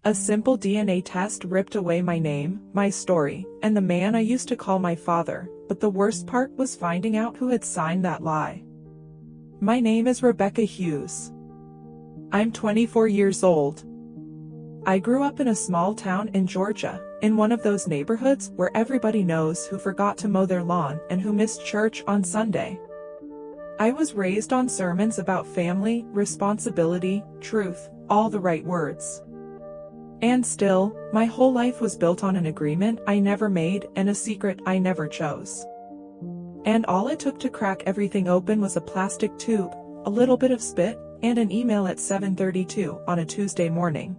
A simple DNA test ripped away my name, my story, and the man I used to call my father, but the worst part was finding out who had signed that lie. My name is Rebecca Hughes. I'm 24 years old. I grew up in a small town in Georgia, in one of those neighborhoods where everybody knows who forgot to mow their lawn and who missed church on Sunday. I was raised on sermons about family, responsibility, truth, all the right words. And still, my whole life was built on an agreement I never made and a secret I never chose. And all it took to crack everything open was a plastic tube, a little bit of spit, and an email at 7:32 on a Tuesday morning.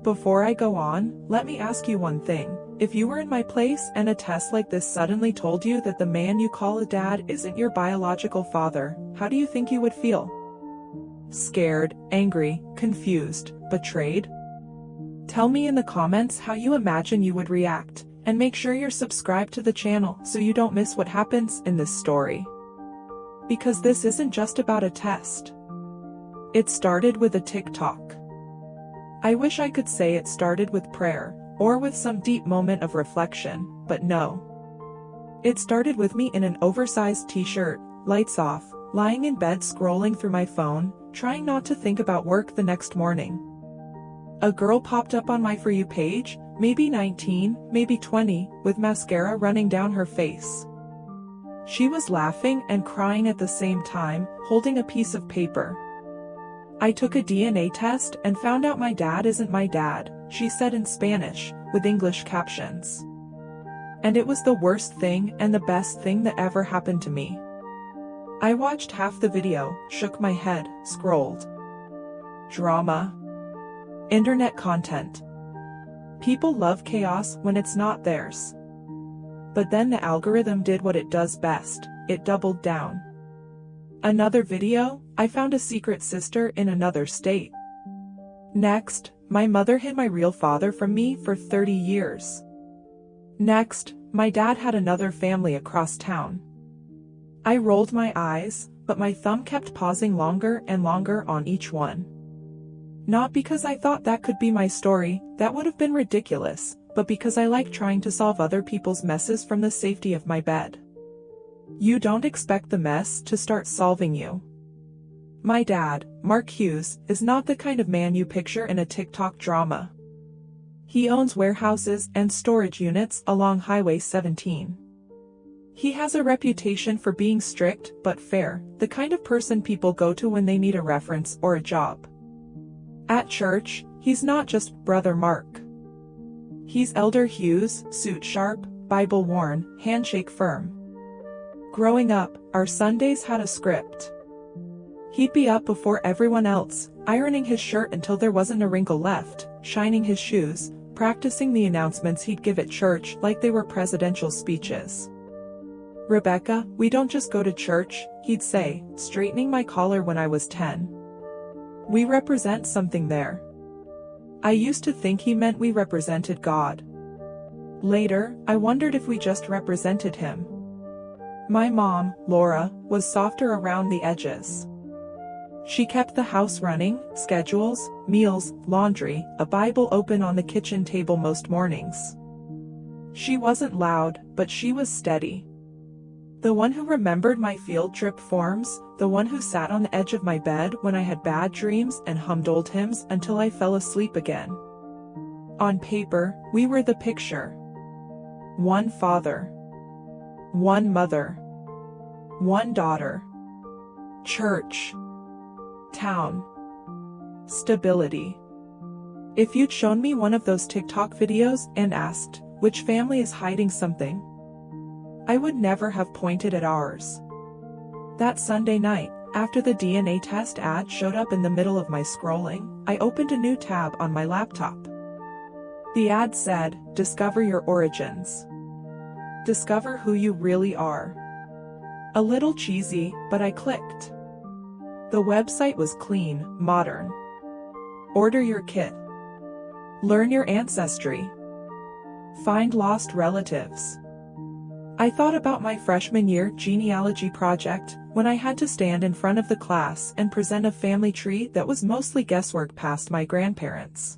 Before I go on, let me ask you one thing. If you were in my place and a test like this suddenly told you that the man you call a dad isn't your biological father, how do you think you would feel? Scared, angry, confused, betrayed? Tell me in the comments how you imagine you would react, and make sure you're subscribed to the channel so you don't miss what happens in this story. Because this isn't just about a test. It started with a TikTok. I wish I could say it started with prayer, or with some deep moment of reflection, but no. It started with me in an oversized t-shirt, lights off, lying in bed scrolling through my phone, trying not to think about work the next morning. A girl popped up on my For You page, maybe 19, maybe 20, with mascara running down her face. She was laughing and crying at the same time, holding a piece of paper. I took a DNA test and found out my dad isn't my dad, she said in Spanish, with English captions. And it was the worst thing and the best thing that ever happened to me. I watched half the video, shook my head, scrolled. Drama. Internet content. People love chaos when it's not theirs. But then the algorithm did what it does best, it doubled down. Another video, I found a secret sister in another state. Next, my mother hid my real father from me for 30 years. Next, my dad had another family across town. I rolled my eyes, but my thumb kept pausing longer and longer on each one. Not because I thought that could be my story, that would have been ridiculous, but because I like trying to solve other people's messes from the safety of my bed. You don't expect the mess to start solving you. My dad, Mark Hughes, is not the kind of man you picture in a TikTok drama. He owns warehouses and storage units along Highway 17. He has a reputation for being strict but fair, the kind of person people go to when they need a reference or a job. At church, he's not just Brother Mark. He's Elder Hughes, suit sharp, Bible worn, handshake firm. Growing up, our Sundays had a script. He'd be up before everyone else, ironing his shirt until there wasn't a wrinkle left, shining his shoes, practicing the announcements he'd give at church like they were presidential speeches. Rebecca, we don't just go to church, he'd say, straightening my collar when I was 10. We represent something there. I used to think he meant we represented God. Later, I wondered if we just represented him. My mom, Laura, was softer around the edges. She kept the house running, schedules, meals, laundry, a Bible open on the kitchen table most mornings. She wasn't loud, but she was steady. The one who remembered my field trip forms, the one who sat on the edge of my bed when I had bad dreams and hummed old hymns until I fell asleep again. On paper, we were the picture. One father. One mother. One daughter. Church. Town. Stability. If you'd shown me one of those TikTok videos and asked, which family is hiding something? I would never have pointed at ours. That Sunday night, after the DNA test ad showed up in the middle of my scrolling, I opened a new tab on my laptop. The ad said, "Discover your origins. Discover who you really are." A little cheesy, but I clicked. The website was clean, modern. Order your kit. Learn your ancestry. Find lost relatives. I thought about my freshman year genealogy project, when I had to stand in front of the class and present a family tree that was mostly guesswork past my grandparents.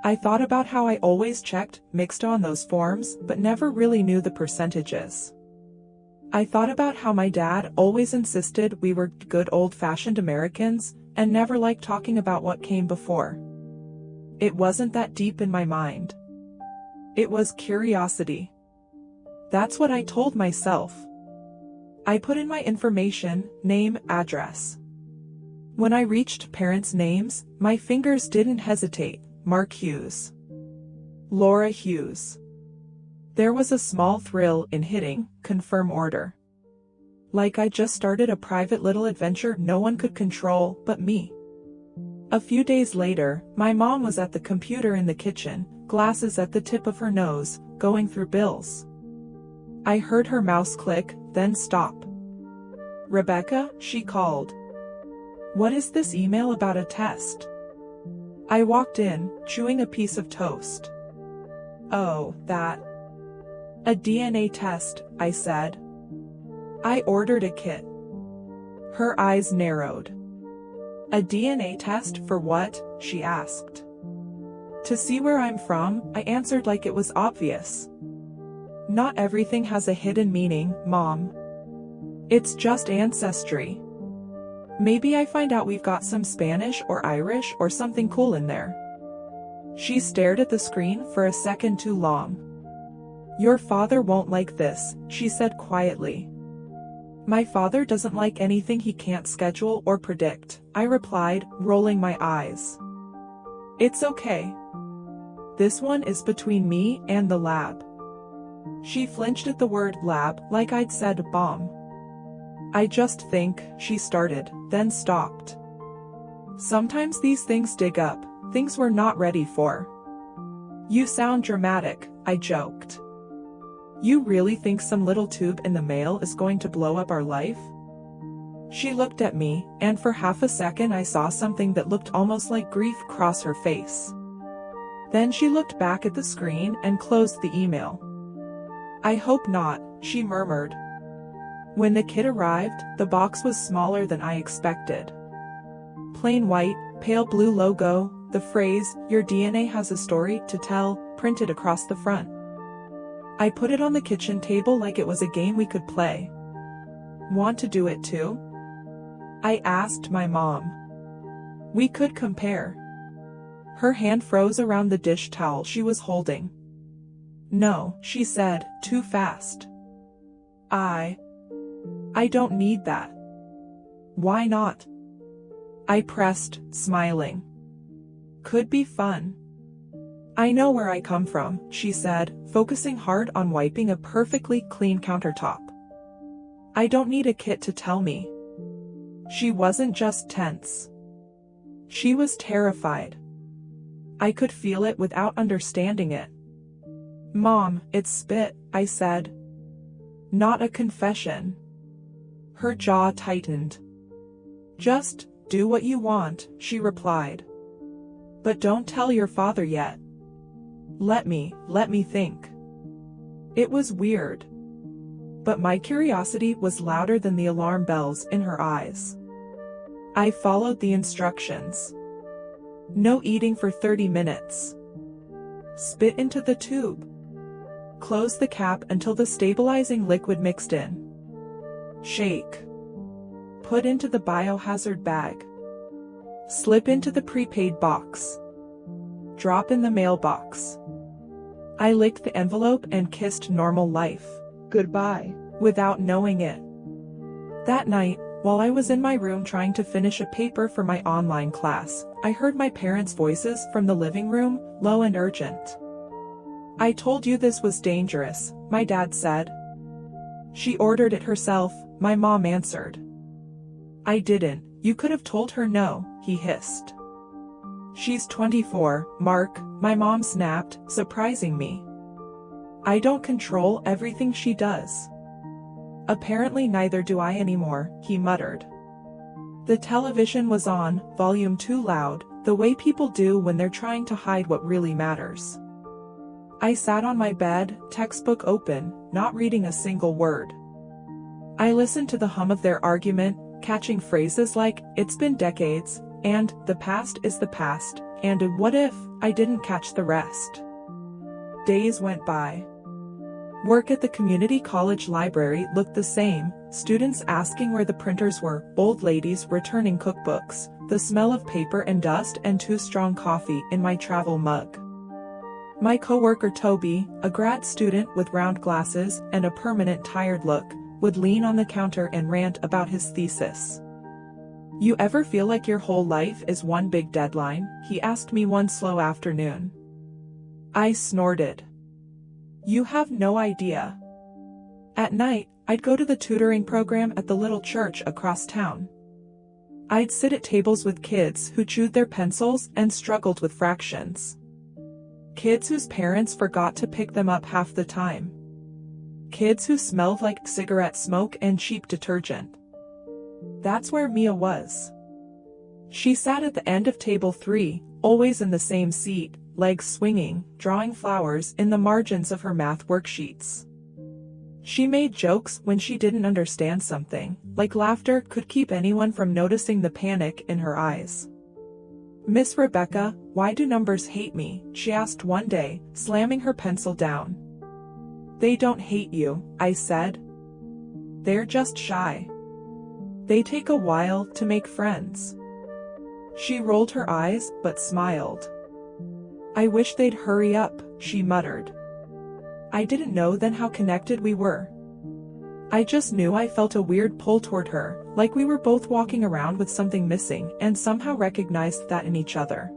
I thought about how I always checked mixed on those forms but never really knew the percentages. I thought about how my dad always insisted we were good old-fashioned Americans and never liked talking about what came before. It wasn't that deep in my mind. It was curiosity. That's what I told myself. I put in my information, name, address. When I reached parents' names, my fingers didn't hesitate. Mark Hughes. Laura Hughes. There was a small thrill in hitting confirm order. Like I just started a private little adventure no one could control but me. A few days later, my mom was at the computer in the kitchen, glasses at the tip of her nose, going through bills. I heard her mouse click, then stop. "Rebecca," she called. "What is this email about a test?" I walked in, chewing a piece of toast. "Oh, that. A DNA test," I said. "I ordered a kit." Her eyes narrowed. "A DNA test for what?" she asked. "To see where I'm from," I answered like it was obvious. "Not everything has a hidden meaning, Mom. It's just ancestry. Maybe I find out we've got some Spanish or Irish or something cool in there." She stared at the screen for a second too long. "Your father won't like this," she said quietly. "My father doesn't like anything he can't schedule or predict," I replied, rolling my eyes. "It's okay. This one is between me and the lab." She flinched at the word lab like I'd said bomb. "I just think," she started, then stopped. "Sometimes these things dig up, things we're not ready for." "You sound dramatic," I joked. "You really think some little tube in the mail is going to blow up our life?" She looked at me, and for half a second I saw something that looked almost like grief cross her face. Then she looked back at the screen and closed the email. "I hope not," she murmured. When the kit arrived, the box was smaller than I expected. Plain white, pale blue logo, the phrase, "Your DNA has a story to tell," printed across the front. I put it on the kitchen table like it was a game we could play. "Want to do it too?" I asked my mom. "We could compare." Her hand froze around the dish towel she was holding. "No," she said, too fast. I don't need that." "Why not?" I pressed, smiling. "Could be fun." "I know where I come from," she said, focusing hard on wiping a perfectly clean countertop. "I don't need a kit to tell me." She wasn't just tense. She was terrified. I could feel it without understanding it. "Mom, it's spit," I said. "Not a confession." Her jaw tightened. "Just do what you want," she replied. "But don't tell your father yet. Let me think." It was weird. But my curiosity was louder than the alarm bells in her eyes. I followed the instructions. No eating for 30 minutes. Spit into the tube. Close the cap until the stabilizing liquid mixed in. Shake. Put into the biohazard bag. Slip into the prepaid box. Drop in the mailbox. I licked the envelope and kissed normal life goodbye without knowing it. That night, while I was in my room trying to finish a paper for my online class, I heard my parents' voices from the living room, low and urgent. "I told you this was dangerous," my dad said. "She ordered it herself," my mom answered. "I didn't. You could have told her no," he hissed. "She's 24, Mark," my mom snapped, surprising me. "I don't control everything she does." "Apparently neither do I anymore," he muttered. The television was on, volume too loud, the way people do when they're trying to hide what really matters. I sat on my bed, textbook open, not reading a single word. I listened to the hum of their argument, catching phrases like, "It's been decades," and "The past is the past," and what if I didn't catch the rest? Days went by. Work at the community college library looked the same, students asking where the printers were, old ladies returning cookbooks, the smell of paper and dust, and too strong coffee in my travel mug. My coworker Toby, a grad student with round glasses and a permanent tired look, would lean on the counter and rant about his thesis. "You ever feel like your whole life is one big deadline?" he asked me one slow afternoon. I snorted. "You have no idea." At night, I'd go to the tutoring program at the little church across town. I'd sit at tables with kids who chewed their pencils and struggled with fractions. Kids whose parents forgot to pick them up half the time. Kids who smelled like cigarette smoke and cheap detergent. That's where Mia was. She sat at the end of table 3, always in the same seat, legs swinging, drawing flowers in the margins of her math worksheets. She made jokes when she didn't understand something, like laughter could keep anyone from noticing the panic in her eyes. "Miss Rebecca, why do numbers hate me?" she asked one day, slamming her pencil down. "They don't hate you," I said. "They're just shy. They take a while to make friends." She rolled her eyes, but smiled. "I wish they'd hurry up," she muttered. I didn't know then how connected we were. I just knew I felt a weird pull toward her, like we were both walking around with something missing, and somehow recognized that in each other.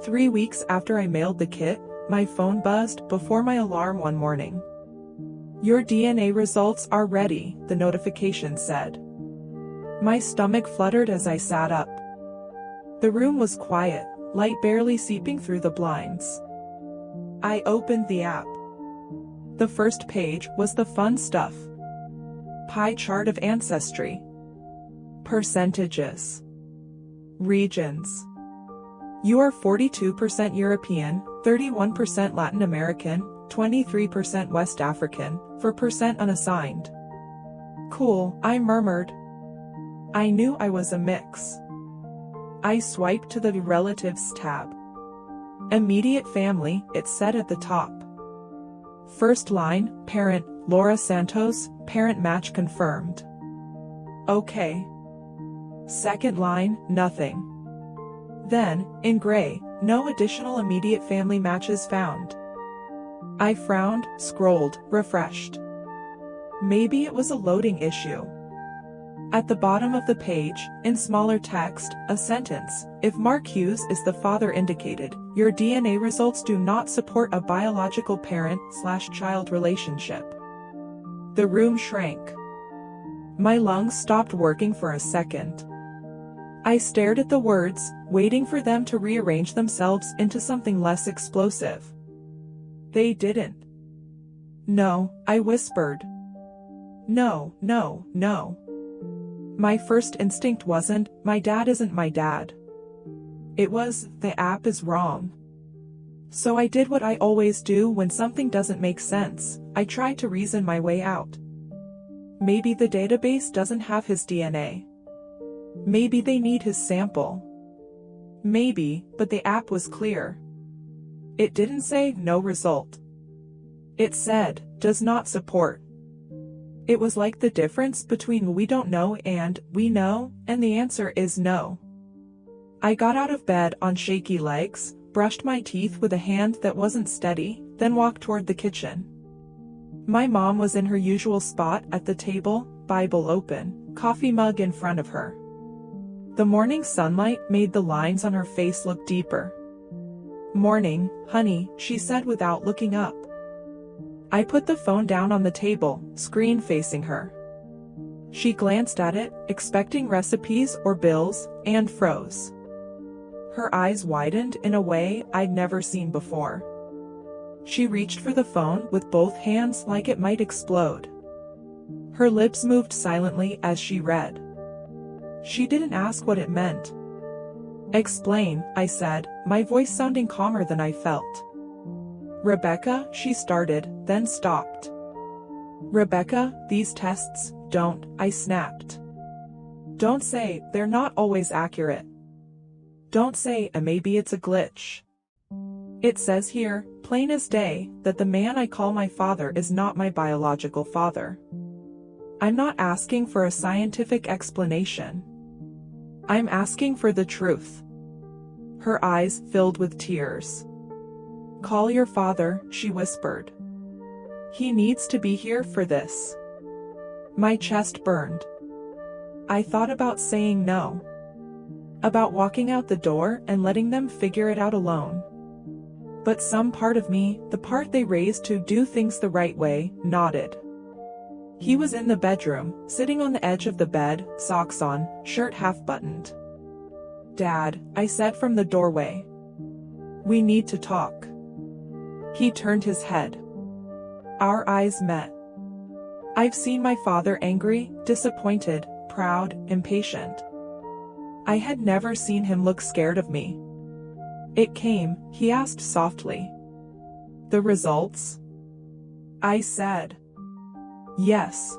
3 weeks after I mailed the kit, my phone buzzed before my alarm one morning. "Your DNA results are ready," the notification said. My stomach fluttered as I sat up. The room was quiet, light barely seeping through the blinds. I opened the app. The first page was the fun stuff. Pie chart of ancestry. Percentages. Regions. You are 42% European, 31% Latin American, 23% West African, 4% unassigned. "Cool," I murmured. I knew I was a mix. I swiped to the Relatives tab. Immediate family, it said at the top. First line, parent, Laura Santos, parent match confirmed. Okay. Second line, nothing. Then, in gray, no additional immediate family matches found. I frowned, scrolled, refreshed. Maybe it was a loading issue. At the bottom of the page, in smaller text, a sentence: "If Mark Hughes is the father indicated, your DNA results do not support a biological parent/child relationship." The room shrank. My lungs stopped working for a second. I stared at the words, waiting for them to rearrange themselves into something less explosive. They didn't. "No," I whispered. "No, no, no." My first instinct wasn't, "My dad isn't my dad." It was, "The app is wrong." So I did what I always do when something doesn't make sense. I tried to reason my way out. Maybe the database doesn't have his DNA. Maybe they need his sample. Maybe, but the app was clear. It didn't say "no result." It said, "does not support." It was like the difference between "we don't know" and "we know," and the answer is no. I got out of bed on shaky legs, brushed my teeth with a hand that wasn't steady, then walked toward the kitchen. My mom was in her usual spot at the table, Bible open, coffee mug in front of her. The morning sunlight made the lines on her face look deeper. "Morning, honey," she said without looking up. I put the phone down on the table, screen facing her. She glanced at it, expecting recipes or bills, and froze. Her eyes widened in a way I'd never seen before. She reached for the phone with both hands like it might explode. Her lips moved silently as she read. She didn't ask what it meant. "Explain," I said, my voice sounding calmer than I felt. "Rebecca," she started, then stopped. "Rebecca, these tests don't," I snapped. "Don't say they're not always accurate." Don't say, maybe it's a glitch. It says here, plain as day, that the man I call my father is not my biological father. I'm not asking for a scientific explanation. I'm asking for the truth. Her eyes filled with tears. Call your father, she whispered. He needs to be here for this. My chest burned. I thought about saying no. About walking out the door and letting them figure it out alone. But some part of me, the part they raised to do things the right way, nodded. He was in the bedroom, sitting on the edge of the bed, socks on, shirt half buttoned. Dad, I said from the doorway. We need to talk. He turned his head. Our eyes met. I've seen my father angry, disappointed, proud, impatient. I had never seen him look scared of me. It came, he asked softly. The results? I said. Yes.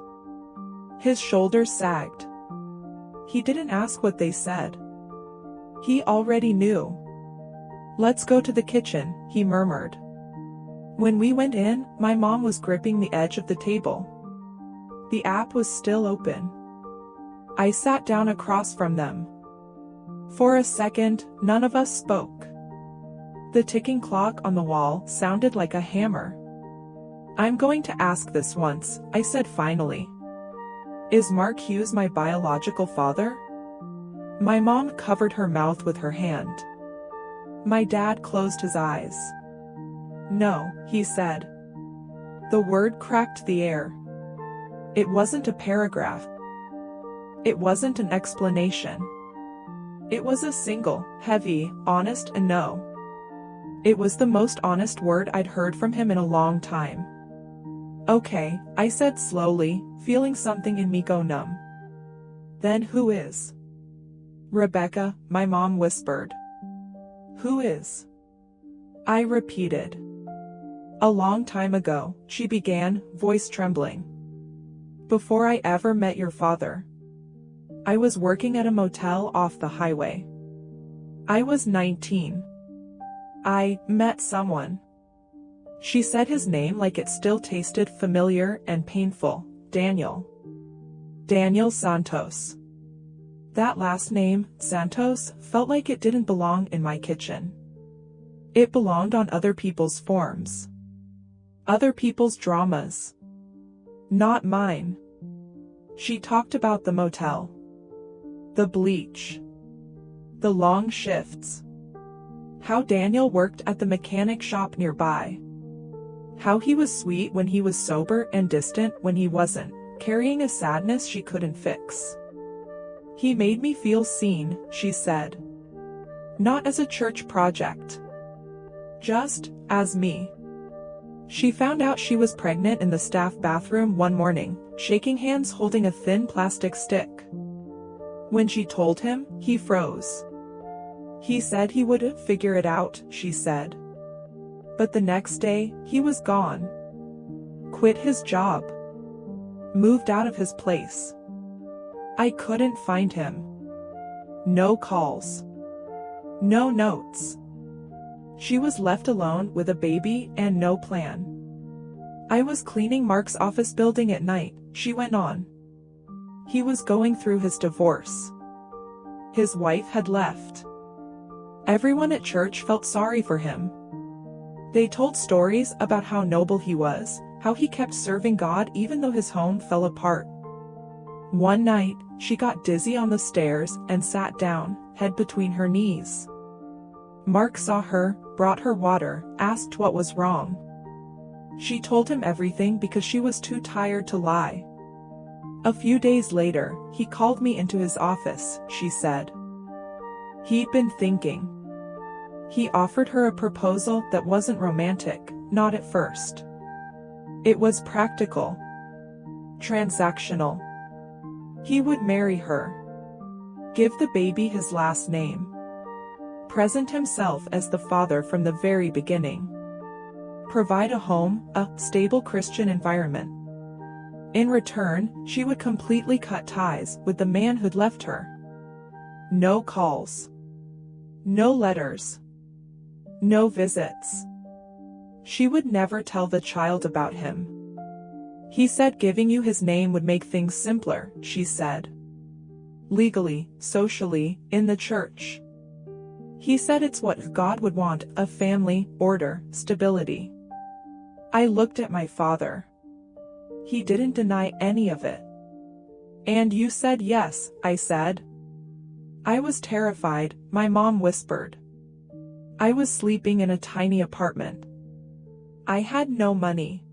His shoulders sagged. He didn't ask what they said. He already knew. Let's go to the kitchen, he murmured. When we went in, my mom was gripping the edge of the table. The app was still open. I sat down across from them. For a second, none of us spoke. The ticking clock on the wall sounded like a hammer. I'm going to ask this once, I said finally. Is Mark Hughes my biological father? My mom covered her mouth with her hand. My dad closed his eyes. No, he said. The word cracked the air. It wasn't a paragraph. It wasn't an explanation. It was a single, heavy, honest no. It was the most honest word I'd heard from him in a long time. Okay, I said slowly, feeling something in me go numb. Then who is? Rebecca, my mom whispered. Who is? I repeated. A long time ago, she began, voice trembling. Before I ever met your father. I was working at a motel off the highway. I was 19. I met someone. She said his name like it still tasted familiar and painful, Daniel. Daniel Santos. That last name, Santos, felt like it didn't belong in my kitchen. It belonged on other people's forms. Other people's dramas. Not mine. She talked about the motel. The bleach. The long shifts. How Daniel worked at the mechanic shop nearby. How he was sweet when he was sober and distant when he wasn't, carrying a sadness she couldn't fix. He made me feel seen, she said. Not as a church project. Just as me. She found out she was pregnant in the staff bathroom one morning, shaking hands holding a thin plastic stick. When she told him, he froze. He said he would figure it out, she said. But the next day, he was gone. Quit his job. Moved out of his place. I couldn't find him. No calls. No notes. She was left alone with a baby and no plan. I was cleaning Mark's office building at night, she went on. He was going through his divorce. His wife had left. Everyone at church felt sorry for him. They told stories about how noble he was, how he kept serving God even though his home fell apart. One night, she got dizzy on the stairs and sat down, head between her knees. Mark saw her, brought her water, asked what was wrong. She told him everything because she was too tired to lie. A few days later, he called me into his office, she said. He'd been thinking. He offered her a proposal that wasn't romantic, not at first. It was practical. Transactional. He would marry her. Give the baby his last name. Present himself as the father from the very beginning. Provide a home, a stable Christian environment. In return, she would completely cut ties with the man who'd left her. No calls. No letters. No visits. She would never tell the child about him. He said giving you his name would make things simpler, she said. Legally, socially, in the church. He said it's what God would want, a family, order, stability. I looked at my father. He didn't deny any of it. And you said yes, I said. I was terrified, my mom whispered. I was sleeping in a tiny apartment. I had no money.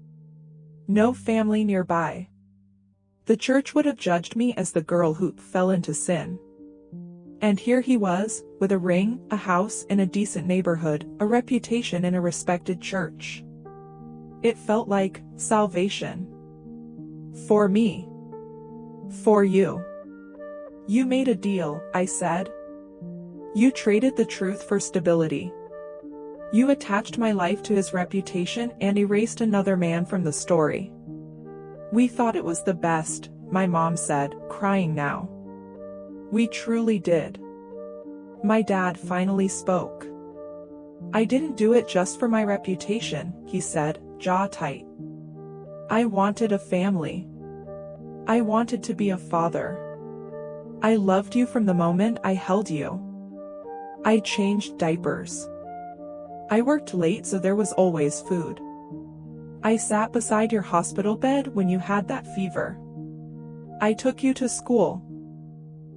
No family nearby. The church would have judged me as the girl who fell into sin. And here he was, with a ring, a house in a decent neighborhood, a reputation in a respected church. It felt like salvation. For me. For you. You made a deal, I said. You traded the truth for stability. You attached my life to his reputation and erased another man from the story. We thought it was the best, my mom said, crying now. We truly did. My dad finally spoke. I didn't do it just for my reputation, he said, jaw tight. I wanted a family. I wanted to be a father. I loved you from the moment I held you. I changed diapers. I worked late so there was always food. I sat beside your hospital bed when you had that fever. I took you to school.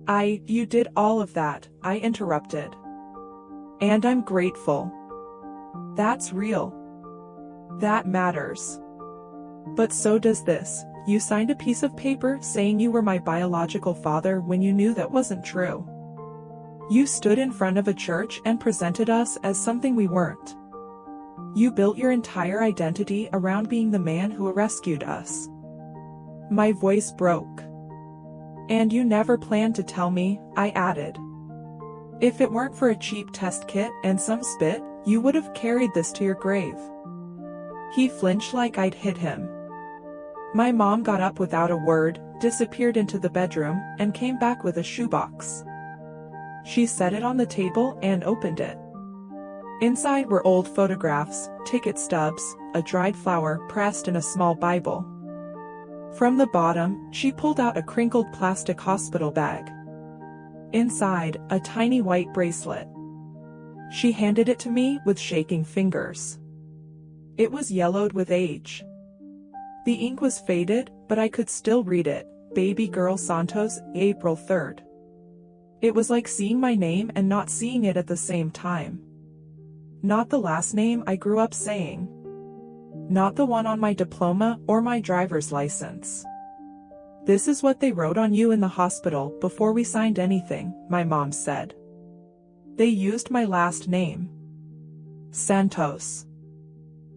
You did all of that, I interrupted. And I'm grateful. That's real. That matters. But so does this. You signed a piece of paper saying you were my biological father when you knew that wasn't true. You stood in front of a church and presented us as something we weren't. You built your entire identity around being the man who rescued us. My voice broke. And you never planned to tell me, I added. If it weren't for a cheap test kit and some spit, you would have carried this to your grave. He flinched like I'd hit him. My mom got up without a word, disappeared into the bedroom, and came back with a shoebox. She set it on the table and opened it. Inside were old photographs, ticket stubs, a dried flower pressed in a small Bible. From the bottom, she pulled out a crinkled plastic hospital bag. Inside, a tiny white bracelet. She handed it to me with shaking fingers. It was yellowed with age. The ink was faded, but I could still read it. Baby girl Santos, April 3rd. It was like seeing my name and not seeing it at the same time. Not the last name I grew up saying. Not the one on my diploma or my driver's license. This is what they wrote on you in the hospital before we signed anything, my mom said. They used my last name. Santos.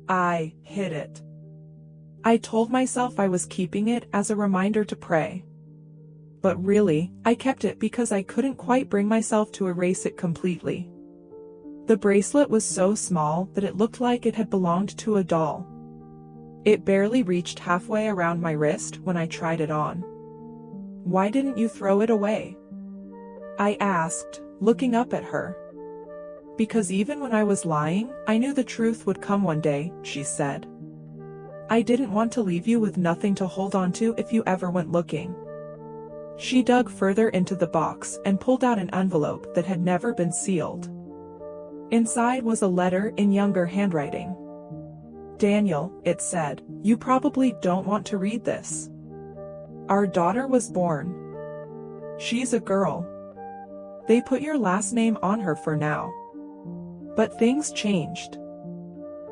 I hid it. I told myself I was keeping it as a reminder to pray. But really, I kept it because I couldn't quite bring myself to erase it completely. The bracelet was so small that it looked like it had belonged to a doll. It barely reached halfway around my wrist when I tried it on. Why didn't you throw it away? I asked, looking up at her. Because even when I was lying, I knew the truth would come one day, she said. I didn't want to leave you with nothing to hold on to if you ever went looking. She dug further into the box and pulled out an envelope that had never been sealed. Inside was a letter in younger handwriting. Daniel, it said, you probably don't want to read this. Our daughter was born. She's a girl. They put your last name on her for now. But things changed.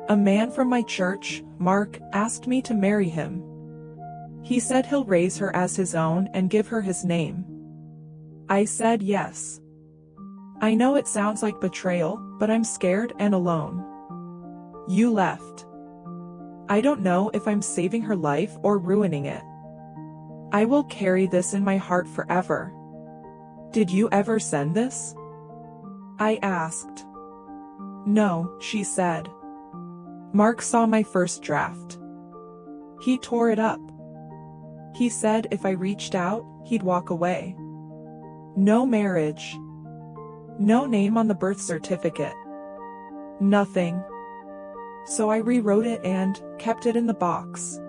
A man from my church, Mark, asked me to marry him. He said he'll raise her as his own and give her his name. I said yes. I know it sounds like betrayal, but I'm scared and alone. You left. I don't know if I'm saving her life or ruining it. I will carry this in my heart forever. Did you ever send this? I asked. No, she said. Mark saw my first draft. He tore it up. He said if I reached out, he'd walk away. No marriage. No name on the birth certificate. Nothing. So I rewrote it and kept it in the box.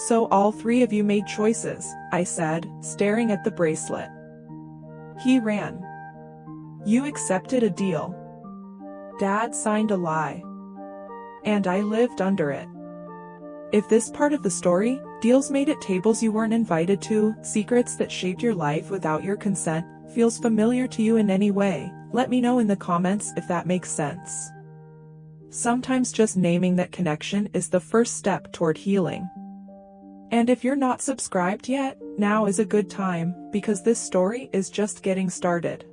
So all three of you made choices, I said, staring at the bracelet. He ran. You accepted a deal. Dad signed a lie. And I lived under it. If this part of the story, deals made at tables you weren't invited to, secrets that shaped your life without your consent, feels familiar to you in any way, let me know in the comments if that makes sense. Sometimes just naming that connection is the first step toward healing. And if you're not subscribed yet, now is a good time, because this story is just getting started.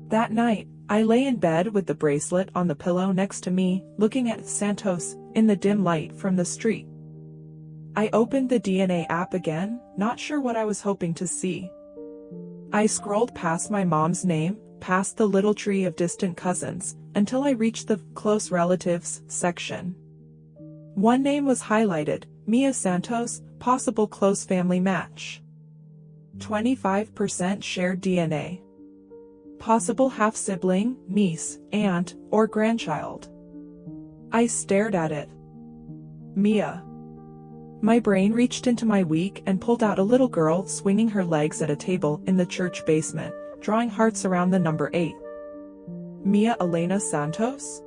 That night, I lay in bed with the bracelet on the pillow next to me, looking at Santos in the dim light from the street. I opened the DNA app again, not sure what I was hoping to see. I scrolled past my mom's name, past the little tree of distant cousins, until I reached the close relatives section. One name was highlighted, Mia Santos, possible close family match. 25% shared DNA. Possible half-sibling, niece, aunt, or grandchild. I stared at it. Mia. My brain reached into my week and pulled out a little girl swinging her legs at a table in the church basement, drawing hearts around the number 8. Mia Elena Santos?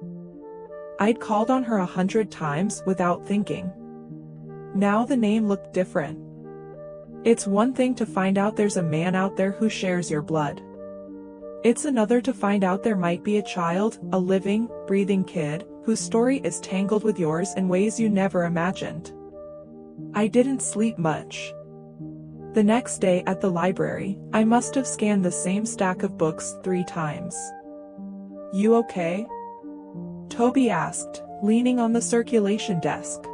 I'd called on her 100 times without thinking. Now the name looked different. It's one thing to find out there's a man out there who shares your blood. It's another to find out there might be a child, a living, breathing kid, whose story is tangled with yours in ways you never imagined. I didn't sleep much. The next day at the library, I must have scanned the same stack of books 3 times. You okay? Toby asked, leaning on the circulation desk.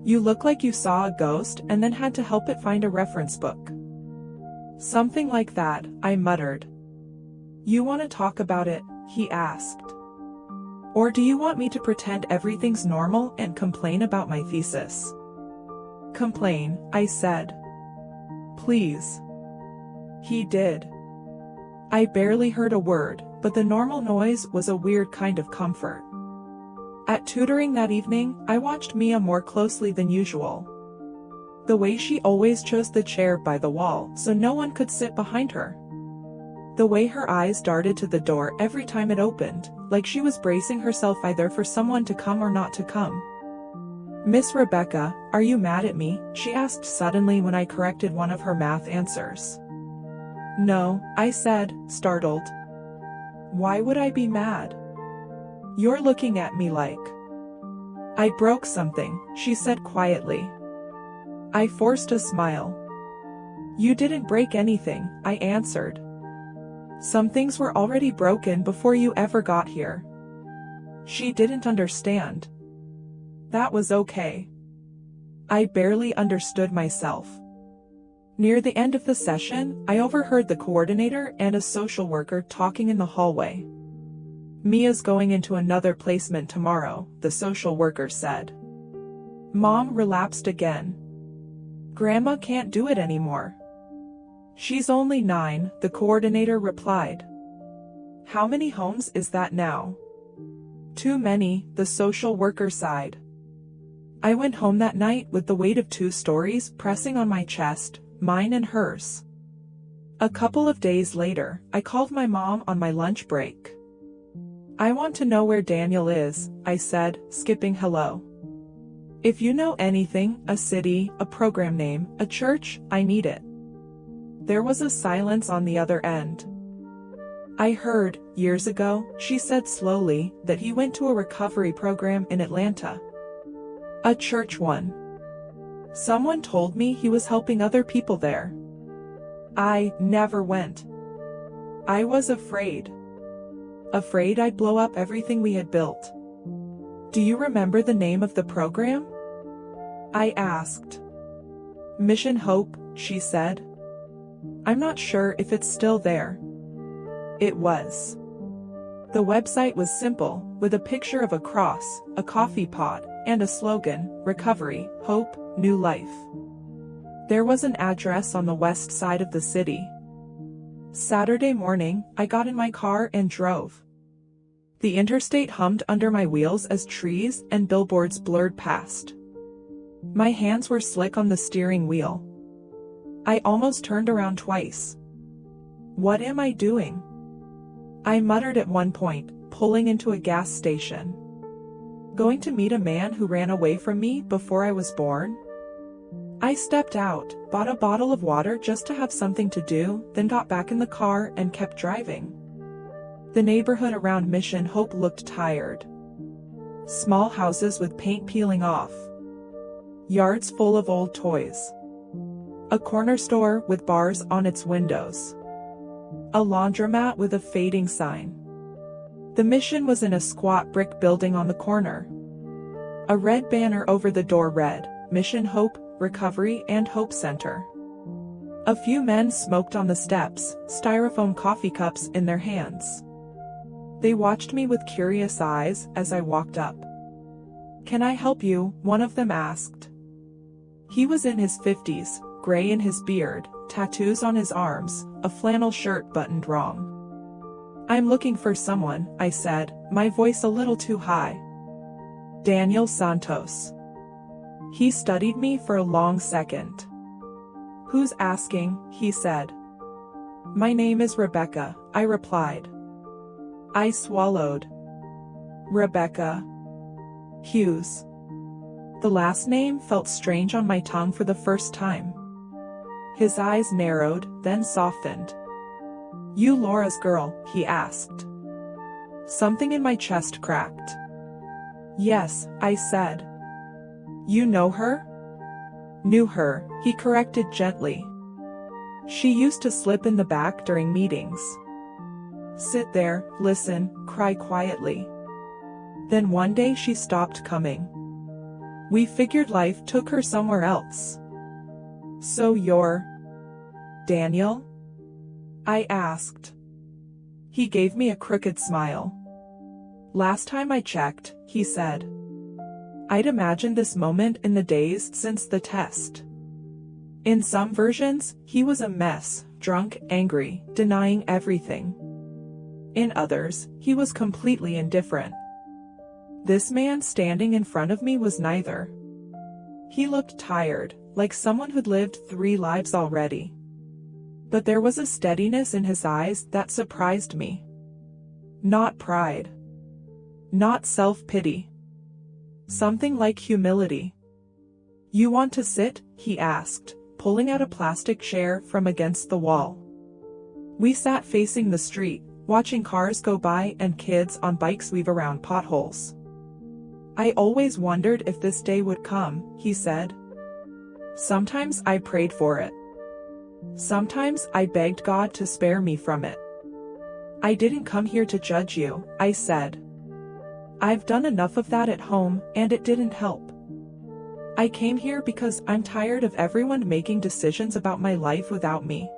You look like you saw a ghost and then had to help it find a reference book. Something like that, I muttered. You want to talk about it? He asked. Or do you want me to pretend everything's normal and complain about my thesis? Complain, I said. Please. He did. I barely heard a word, but the normal noise was a weird kind of comfort. At tutoring that evening, I watched Mia more closely than usual. The way she always chose the chair by the wall so no one could sit behind her. The way her eyes darted to the door every time it opened, like she was bracing herself either for someone to come or not to come. Miss Rebecca, are you mad at me? She asked suddenly when I corrected one of her math answers. No, I said, startled. Why would I be mad? You're looking at me like. I broke something, she said quietly. I forced a smile. You didn't break anything, I answered. Some things were already broken before you ever got here. She didn't understand. That was okay. I barely understood myself. Near the end of the session, I overheard the coordinator and a social worker talking in the hallway. Mia's going into another placement tomorrow, the social worker said. Mom relapsed again. Grandma can't do it anymore. She's only 9, the coordinator replied. How many homes is that now? Too many, the social worker sighed. I went home that night with the weight of 2 stories pressing on my chest, mine and hers. A couple of days later, I called my mom on my lunch break. I want to know where Daniel is, I said, skipping hello. If you know anything, a city, a program name, a church, I need it. There was a silence on the other end. I heard, years ago, she said slowly, that he went to a recovery program in Atlanta. A church one. Someone told me he was helping other people there. I never went. I was afraid. Afraid I'd blow up everything we had built. Do you remember the name of the program? I asked. Mission Hope, she said. I'm not sure if it's still there. It was. The website was simple, with a picture of a cross, a coffee pot, and a slogan, Recovery, Hope, New Life. There was an address on the west side of the city. Saturday morning, I got in my car and drove. The interstate hummed under my wheels as trees and billboards blurred past. My hands were slick on the steering wheel. I almost turned around twice. What am I doing? I muttered at one point, pulling into a gas station. Going to meet a man who ran away from me before I was born? I stepped out, bought a bottle of water just to have something to do, then got back in the car and kept driving. The neighborhood around Mission Hope looked tired. Small houses with paint peeling off. Yards full of old toys. A corner store with bars on its windows. A laundromat with a fading sign. The mission was in a squat brick building on the corner. A red banner over the door read, Mission Hope, Recovery and Hope Center. A few men smoked on the steps, styrofoam coffee cups in their hands. They watched me with curious eyes as I walked up. "Can I help you?" one of them asked. He was in his 50s, gray in his beard, tattoos on his arms, a flannel shirt buttoned wrong. "I'm looking for someone," I said, my voice a little too high. "Daniel Santos." He studied me for a long second. "Who's asking?" he said. "My name is Rebecca," I replied. I swallowed. Rebecca Hughes. The last name felt strange on my tongue for the first time. His eyes narrowed, then softened. "You Laura's girl?" he asked. Something in my chest cracked. "Yes," I said. "You know her?" "Knew her," he corrected gently. "She used to slip in the back during meetings. Sit there, listen, cry quietly. Then one day she stopped coming. We figured life took her somewhere else." "So you're Daniel?" I asked. He gave me a crooked smile. "Last time I checked," he said. I'd imagined this moment in the days since the test. In some versions, he was a mess, drunk, angry, denying everything. In others, he was completely indifferent. This man standing in front of me was neither. He looked tired, like someone who'd lived 3 lives already. But there was a steadiness in his eyes that surprised me. Not pride. Not self-pity. Something like humility. "You want to sit?" he asked, pulling out a plastic chair from against the wall. We sat facing the street, watching cars go by and kids on bikes weave around potholes. "I always wondered if this day would come," he said. "Sometimes I prayed for it. Sometimes I begged God to spare me from it. I didn't come here to judge you," I said. "I've done enough of that at home, and it didn't help. I came here because I'm tired of everyone making decisions about my life without me."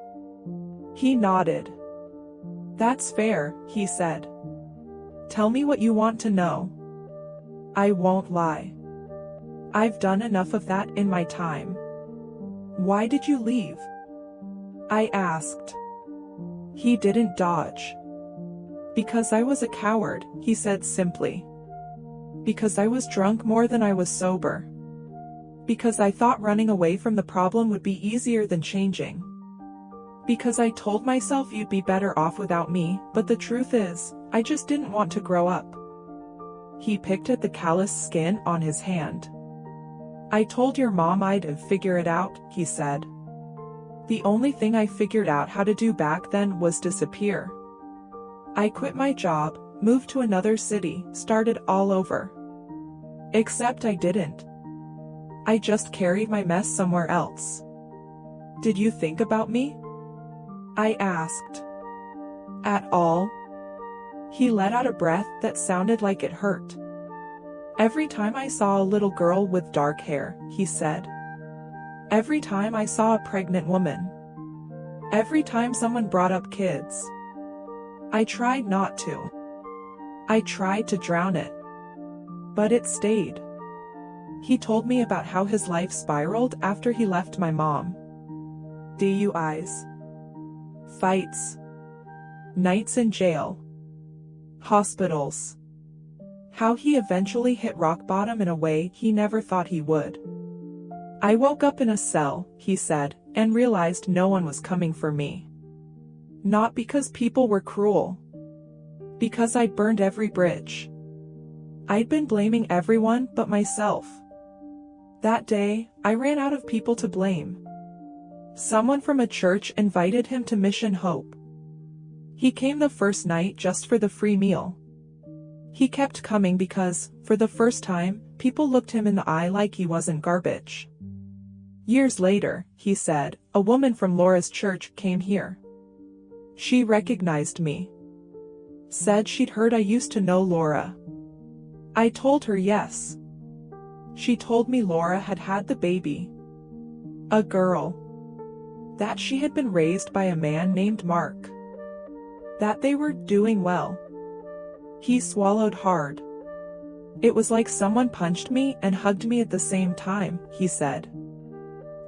He nodded. "That's fair," he said. "Tell me what you want to know." "I won't lie. I've done enough of that in my time." "Why did you leave?" I asked. He didn't dodge. "Because I was a coward," he said simply. "Because I was drunk more than I was sober. Because I thought running away from the problem would be easier than changing. Because I told myself you'd be better off without me, but the truth is, I just didn't want to grow up." He picked at the calloused skin on his hand. "I told your mom I'd figure it out," he said. "The only thing I figured out how to do back then was disappear. I quit my job, moved to another city, started all over. Except I didn't. I just carried my mess somewhere else." "Did you think about me?" I asked. "At all?" He let out a breath that sounded like it hurt. "Every time I saw a little girl with dark hair," he said. "Every time I saw a pregnant woman. Every time someone brought up kids. I tried not to. I tried to drown it. But it stayed." He told me about how his life spiraled after he left my mom. DUIs. Fights. Nights in jail. Hospitals. How he eventually hit rock bottom in a way he never thought he would. I woke up in a cell, he said, and realized no one was coming for me. Not because people were cruel. Because I'd burned every bridge. I'd been blaming everyone but myself. That day, I ran out of people to blame. Someone from a church invited him to Mission Hope. He came the first night just for the free meal. He kept coming because, for the first time, people looked him in the eye like he wasn't garbage. Years later, he said, a woman from Laura's church came here. She recognized me. Said she'd heard I used to know Laura. I told her yes. She told me Laura had had the baby. A girl. That she had been raised by a man named Mark. That they were doing well. He swallowed hard. It was like someone punched me and hugged me at the same time, he said.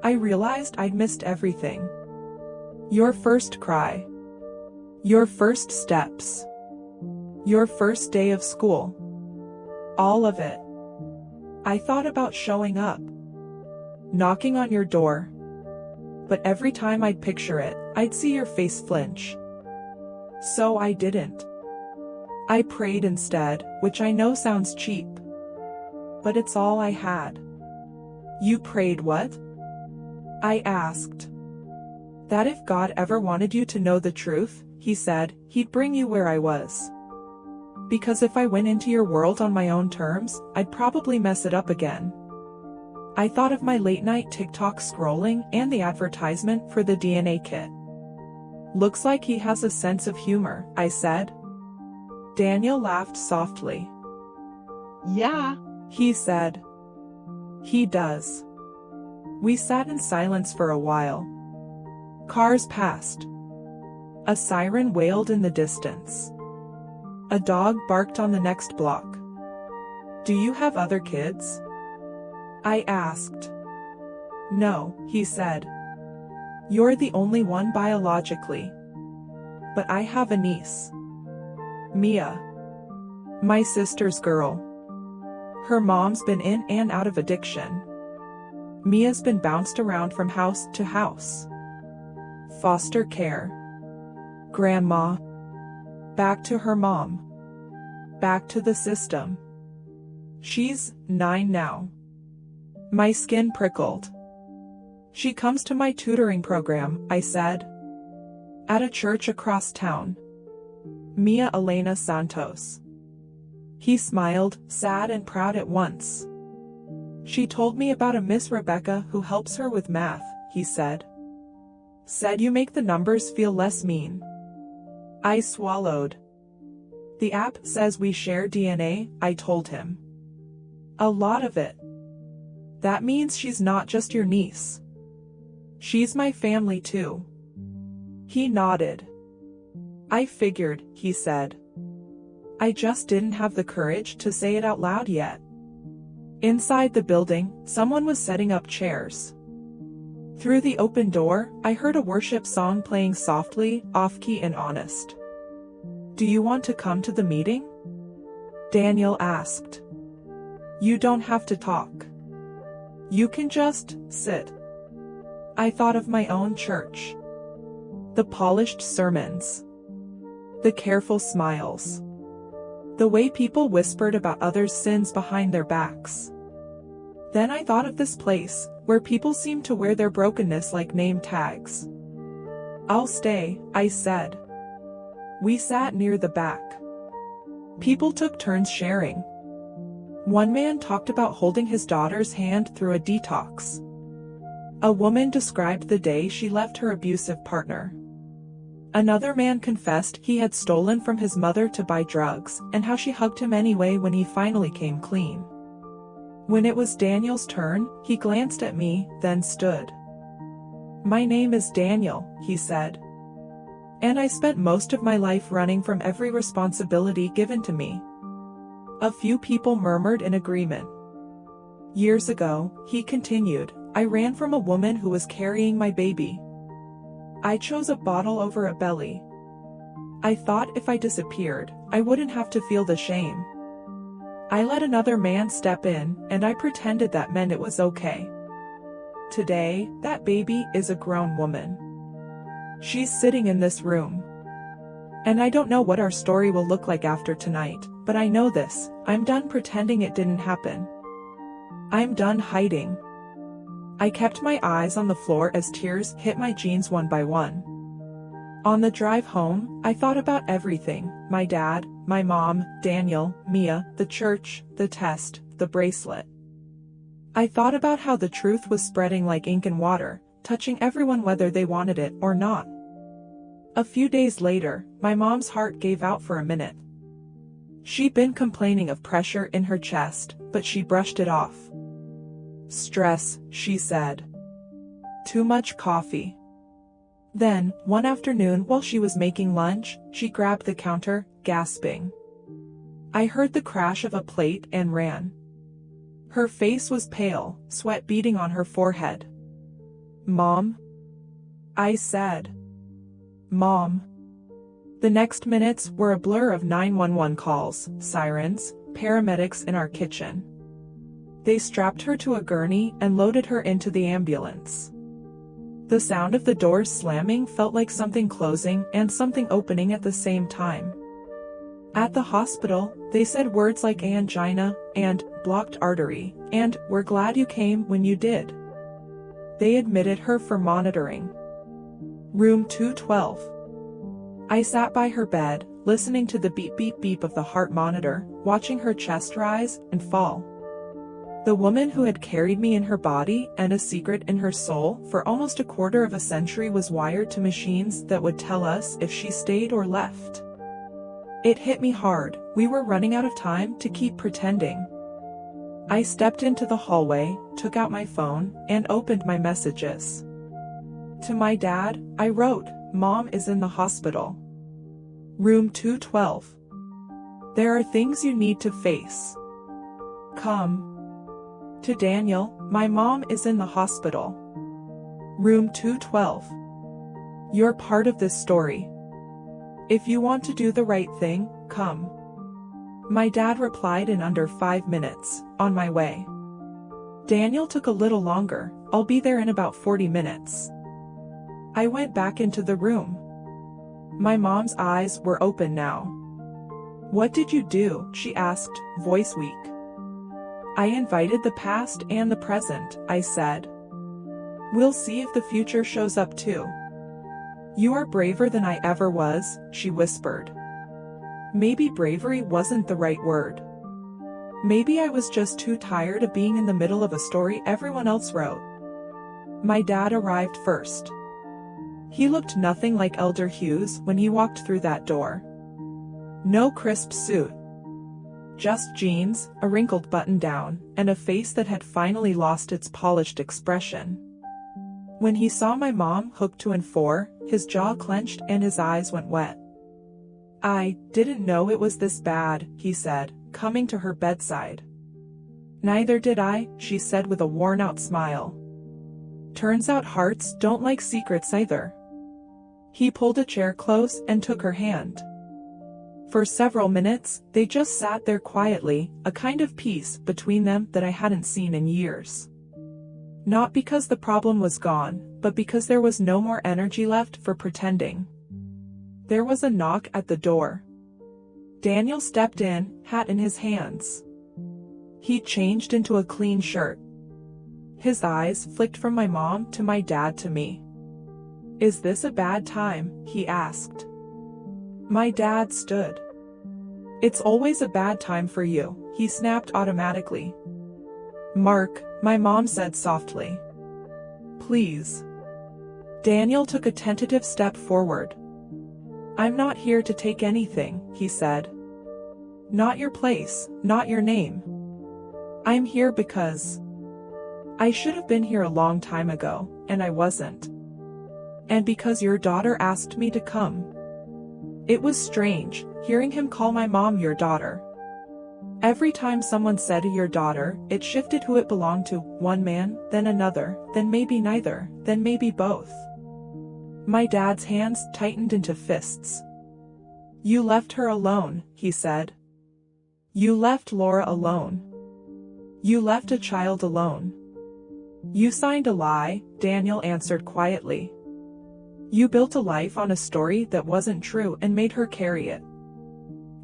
I realized I'd missed everything. Your first cry. Your first steps. Your first day of school. All of it. I thought about showing up. Knocking on your door. But every time I'd picture it, I'd see your face flinch. So I didn't. I prayed instead, which I know sounds cheap. But it's all I had. You prayed what? I asked. That if God ever wanted you to know the truth, he said, he'd bring you where I was. Because if I went into your world on my own terms, I'd probably mess it up again. I thought of my late-night TikTok scrolling and the advertisement for the DNA kit. Looks like he has a sense of humor, I said. Daniel laughed softly. Yeah, he said. He does. We sat in silence for a while. Cars passed. A siren wailed in the distance. A dog barked on the next block. Do you have other kids? I asked. No, he said. You're the only one biologically. But I have a niece. Mia. My sister's girl. Her mom's been in and out of addiction. Mia's been bounced around from house to house. Foster care. Grandma. Back to her mom. Back to the system. She's 9 now. My skin prickled. She comes to my tutoring program, I said. At a church across town. Mia Elena Santos. He smiled, sad and proud at once. She told me about a Miss Rebecca who helps her with math, he said. Said you make the numbers feel less mean. I swallowed. The app says we share DNA, I told him. A lot of it. That means she's not just your niece. She's my family too. He nodded. I figured, he said. I just didn't have the courage to say it out loud yet. Inside the building, someone was setting up chairs. Through the open door, I heard a worship song playing softly, off-key and honest. Do you want to come to the meeting? Daniel asked. You don't have to talk. You can just sit. I thought of my own church. The polished sermons. The careful smiles. The way people whispered about others' sins behind their backs. Then I thought of this place, where people seem to wear their brokenness like name tags. I'll stay, I said. We sat near the back. People took turns sharing. One man talked about holding his daughter's hand through a detox. A woman described the day she left her abusive partner. Another man confessed he had stolen from his mother to buy drugs, and how she hugged him anyway when he finally came clean. When it was Daniel's turn, he glanced at me, then stood. My name is Daniel, he said. And I spent most of my life running from every responsibility given to me. A few people murmured in agreement. Years ago, he continued, I ran from a woman who was carrying my baby. I chose a bottle over a belly. I thought if I disappeared, I wouldn't have to feel the shame. I let another man step in, and I pretended that meant it was okay. Today, that baby is a grown woman. She's sitting in this room. And I don't know what our story will look like after tonight, but I know this: I'm done pretending it didn't happen. I'm done hiding. I kept my eyes on the floor as tears hit my jeans one by one. On the drive home, I thought about everything: my dad, my mom, Daniel, Mia, the church, the test, the bracelet. I thought about how the truth was spreading like ink in water, touching everyone whether they wanted it or not. A few days later, my mom's heart gave out for a minute. She'd been complaining of pressure in her chest, but she brushed it off. Stress, she said. Too much coffee. Then, one afternoon while she was making lunch, she grabbed the counter, gasping. I heard the crash of a plate and ran. Her face was pale, sweat beading on her forehead. Mom? I said. Mom. The next minutes were a blur of 911 calls, sirens, paramedics in our kitchen. They strapped her to a gurney and loaded her into the ambulance. The sound of the doors slamming felt like something closing and something opening at the same time. At the hospital, they said words like angina, and blocked artery, and we're glad you came when you did. They admitted her for monitoring. Room 212. I sat by her bed, listening to the beep beep beep of the heart monitor, watching her chest rise and fall. The woman who had carried me in her body and a secret in her soul for almost a quarter of a century was wired to machines that would tell us if she stayed or left. It hit me hard: we were running out of time to keep pretending. I stepped into the hallway, took out my phone, and opened my messages. To my dad, I wrote, Mom is in the hospital. Room 212. There are things you need to face. Come. To Daniel, my mom is in the hospital. Room 212. You're part of this story. If you want to do the right thing, come. My dad replied in under 5 minutes, on my way. Daniel took a little longer, I'll be there in about 40 minutes. I went back into the room. My mom's eyes were open now. What did you do? She asked, voice weak. I invited the past and the present, I said. We'll see if the future shows up too. You are braver than I ever was, she whispered. Maybe bravery wasn't the right word. Maybe I was just too tired of being in the middle of a story everyone else wrote. My dad arrived first. He looked nothing like Elder Hughes when he walked through that door. No crisp suit. Just jeans, a wrinkled button-down, and a face that had finally lost its polished expression. When he saw my mom hooked to and for, his jaw clenched and his eyes went wet. I didn't know it was this bad, he said, coming to her bedside. Neither did I, she said with a worn-out smile. Turns out hearts don't like secrets either. He pulled a chair close and took her hand. For several minutes, they just sat there quietly, a kind of peace between them that I hadn't seen in years. Not because the problem was gone, but because there was no more energy left for pretending. There was a knock at the door. Daniel stepped in, hat in his hands. He changed into a clean shirt. His eyes flicked from my mom to my dad to me. Is this a bad time? He asked. My dad stood. It's always a bad time for you, he snapped automatically. Mark, my mom said softly. Please. Daniel took a tentative step forward. I'm not here to take anything, he said. Not your place, not your name. I'm here because I should have been here a long time ago, and I wasn't. And because your daughter asked me to come. It was strange, hearing him call my mom your daughter. Every time someone said your daughter, it shifted who it belonged to, one man, then another, then maybe neither, then maybe both. My dad's hands tightened into fists. You left her alone, he said. You left Laura alone. You left a child alone. You signed a lie, Daniel answered quietly. You built a life on a story that wasn't true and made her carry it.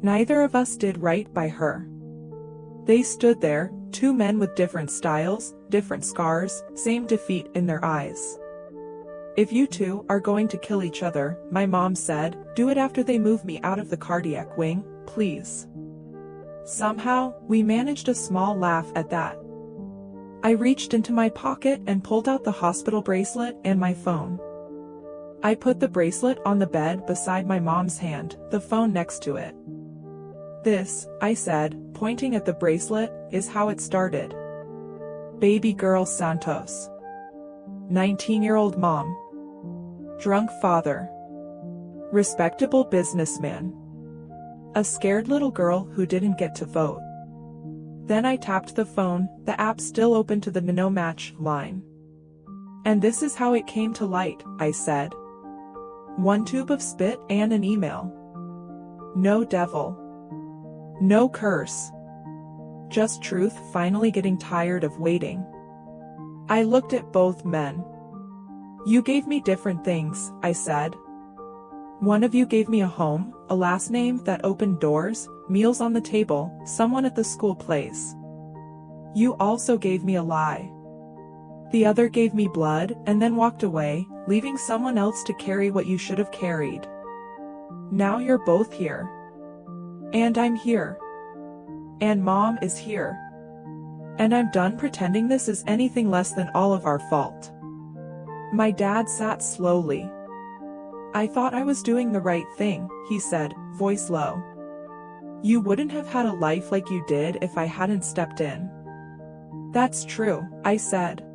Neither of us did right by her. They stood there, two men with different styles, different scars, same defeat in their eyes. If you two are going to kill each other, my mom said, do it after they move me out of the cardiac wing, please. Somehow, we managed a small laugh at that. I reached into my pocket and pulled out the hospital bracelet and my phone. I put the bracelet on the bed beside my mom's hand, the phone next to it. This, I said, pointing at the bracelet, is how it started. Baby girl Santos. 19-year-old mom. Drunk father. Respectable businessman. A scared little girl who didn't get to vote. Then I tapped the phone, the app still open to the no match line. And this is how it came to light, I said. One tube of spit and an email. No devil. No curse. Just truth finally getting tired of waiting. I looked at both men. You gave me different things, I said. One of you gave me a home, a last name that opened doors, meals on the table, someone at the school place. You also gave me a lie. The other gave me blood and then walked away, leaving someone else to carry what you should have carried. Now you're both here. And I'm here. And Mom is here. And I'm done pretending this is anything less than all of our fault. My dad sat slowly. I thought I was doing the right thing, he said, voice low. You wouldn't have had a life like you did if I hadn't stepped in. That's true, I said.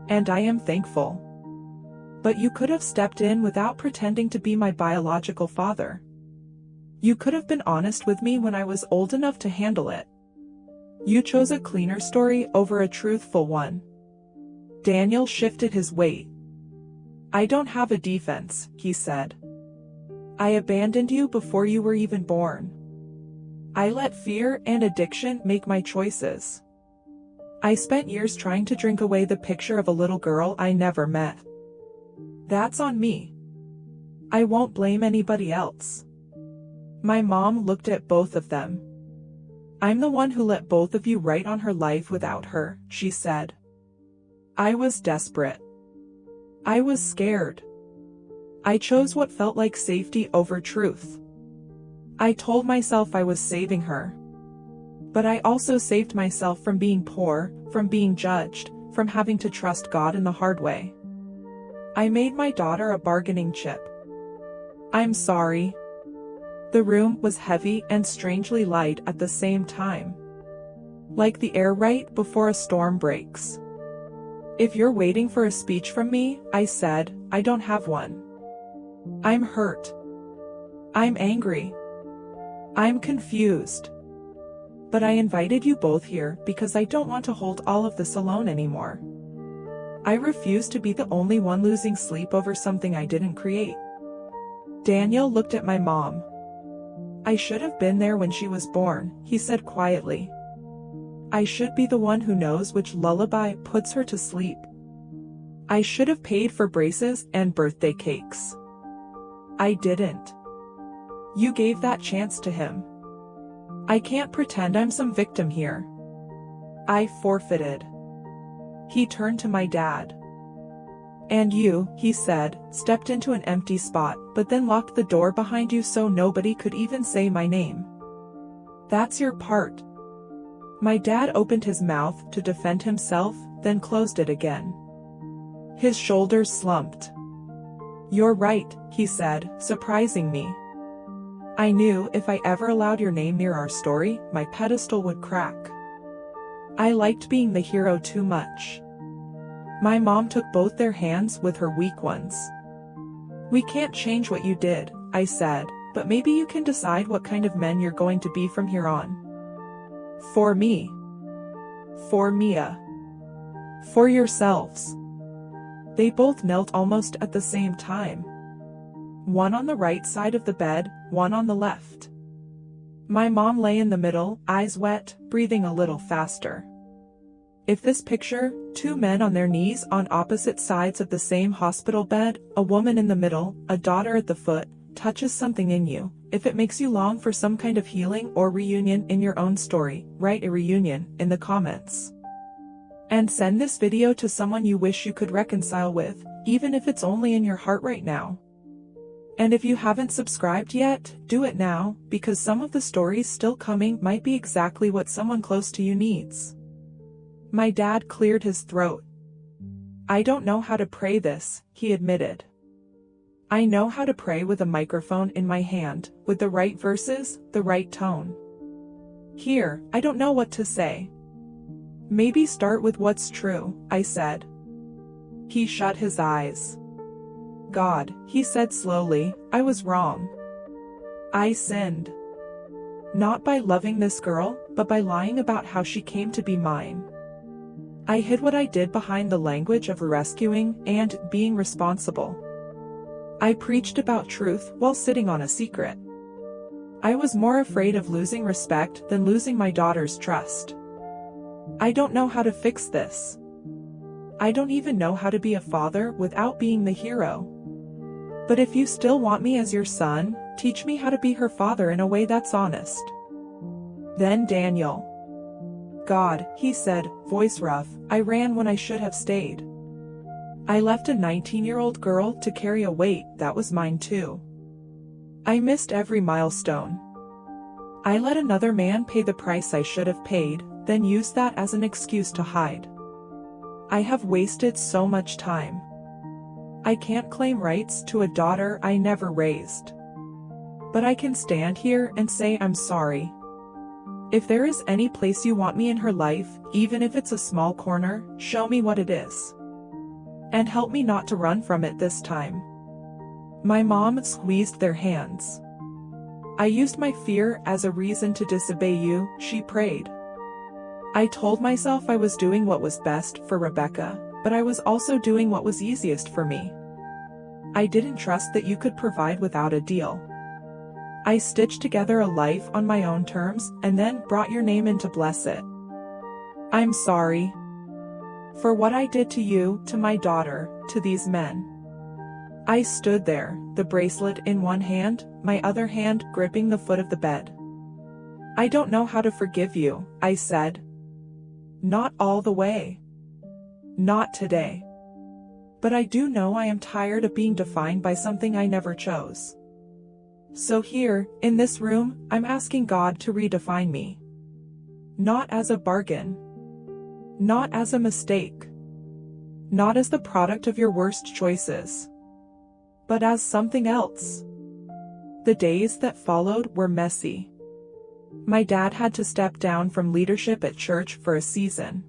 And I am thankful. But you could have stepped in without pretending to be my biological father. You could have been honest with me when I was old enough to handle it. You chose a cleaner story over a truthful one. Daniel shifted his weight. I don't have a defense, he said. I abandoned you before you were even born. I let fear and addiction make my choices. I spent years trying to drink away the picture of a little girl I never met. That's on me. I won't blame anybody else. My mom looked at both of them. I'm the one who let both of you write on her life without her, she said. I was desperate. I was scared. I chose what felt like safety over truth. I told myself I was saving her. But I also saved myself from being poor, from being judged, from having to trust God in the hard way. I made my daughter a bargaining chip. I'm sorry. The room was heavy and strangely light at the same time. Like the air right before a storm breaks. If you're waiting for a speech from me, I said, I don't have one. I'm hurt. I'm angry. I'm confused. But I invited you both here because I don't want to hold all of this alone anymore. I refuse to be the only one losing sleep over something I didn't create. Daniel looked at my mom. I should have been there when she was born, he said quietly. I should be the one who knows which lullaby puts her to sleep. I should have paid for braces and birthday cakes. I didn't. You gave that chance to him. I can't pretend I'm some victim here. I forfeited. He turned to my dad. And you, he said, stepped into an empty spot, but then locked the door behind you so nobody could even say my name. That's your part. My dad opened his mouth to defend himself, then closed it again. His shoulders slumped. You're right, he said, surprising me. I knew if I ever allowed your name near our story, my pedestal would crack. I liked being the hero too much. My mom took both their hands with her weak ones. We can't change what you did, I said, but maybe you can decide what kind of men you're going to be from here on. For me. For Mia. For yourselves. They both knelt almost at the same time. one on the right side of the bed, one on the left. My mom lay in the middle, eyes wet, breathing a little faster. If this picture, two men on their knees on opposite sides of the same hospital bed, a woman in the middle, a daughter at the foot, touches something in you, if it makes you long for some kind of healing or reunion in your own story, write a reunion in the comments. And send this video to someone you wish you could reconcile with, even if it's only in your heart right now. And if you haven't subscribed yet, do it now, because some of the stories still coming might be exactly what someone close to you needs. My dad cleared his throat. I don't know how to pray this, he admitted. I know how to pray with a microphone in my hand, with the right verses, the right tone. Here, I don't know what to say. Maybe start with what's true, I said. He shut his eyes. God, he said slowly, I was wrong. I sinned. Not by loving this girl, but by lying about how she came to be mine. I hid what I did behind the language of rescuing and being responsible. I preached about truth while sitting on a secret. I was more afraid of losing respect than losing my daughter's trust. I don't know how to fix this. I don't even know how to be a father without being the hero. But if you still want me as your son, teach me how to be her father in a way that's honest. Then Daniel. God, he said, voice rough, I ran when I should have stayed. I left a 19-year-old girl to carry a weight that was mine too. I missed every milestone. I let another man pay the price I should have paid, then used that as an excuse to hide. I have wasted so much time. I can't claim rights to a daughter I never raised. But I can stand here and say I'm sorry. If there is any place you want me in her life, even if it's a small corner, show me what it is. And help me not to run from it this time. My mom squeezed their hands. I used my fear as a reason to disobey you, she prayed. I told myself I was doing what was best for Rebecca, but I was also doing what was easiest for me. I didn't trust that you could provide without a deal. I stitched together a life on my own terms and then brought your name in to bless it. I'm sorry. For what I did to you, to my daughter, to these men. I stood there, the bracelet in one hand, my other hand gripping the foot of the bed. I don't know how to forgive you, I said. Not all the way. Not today. But I do know I am tired of being defined by something I never chose. So here, in this room, I'm asking God to redefine me. Not as a bargain. Not as a mistake. Not as the product of your worst choices. But as something else. The days that followed were messy. My dad had to step down from leadership at church for a season.